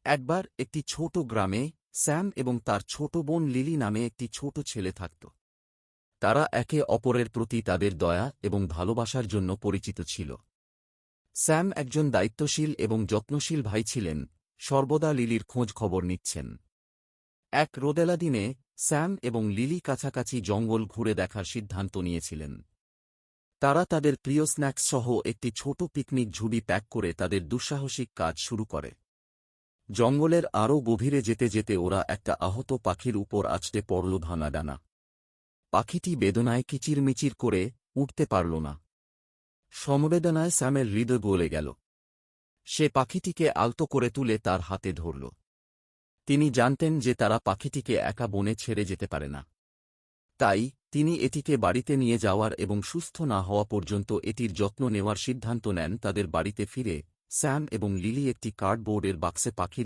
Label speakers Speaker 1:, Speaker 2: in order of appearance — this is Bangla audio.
Speaker 1: একবার একটি ছোট গ্রামে স্যাম এবং তার ছোট বোন লিলি নামে একটি ছোট ছেলে থাকত। তারা একে অপরের প্রতি তাদের দয়া এবং ভালোবাসার জন্য পরিচিত ছিল। স্যাম একজন দায়িত্বশীল এবং যত্নশীল ভাই ছিলেন, সর্বদা লিলির খোঁজ খবর নিচ্ছেন। এক রোদেলা দিনে স্যাম এবং লিলি কাছাকাছি জঙ্গল ঘুরে দেখার সিদ্ধান্ত নিয়েছিলেন। তারা তাদের প্রিয় স্ন্যাক্স সহ একটি ছোট পিকনিক ঝুড়ি প্যাক করে তাদের দুঃসাহসিক কাজ শুরু করে। জঙ্গলের আরও গভীরে যেতে যেতে ওরা একটা আহত পাখির উপর আছড়ে পড়ল ভাঙা ডানা। পাখিটি বেদনায় কিচিরমিচির করে উঠতে পারল না। সমবেদনায় স্যামের হৃদয় গলে গেল। সে পাখিটিকে আলতো করে তুলে তার হাতে ধরল। তিনি জানতেন যে তারা পাখিটিকে একা বনে ছেড়ে যেতে পারে না। তাই তিনি এটিকে বাড়িতে নিয়ে যাওয়ার এবং সুস্থ না হওয়া পর্যন্ত এটির যত্ন নেওয়ার সিদ্ধান্ত নেন। তাদের বাড়িতে ফিরে স্যাম এবং লিলি একটি কার্ডবোর্ডের বাক্সে পাখির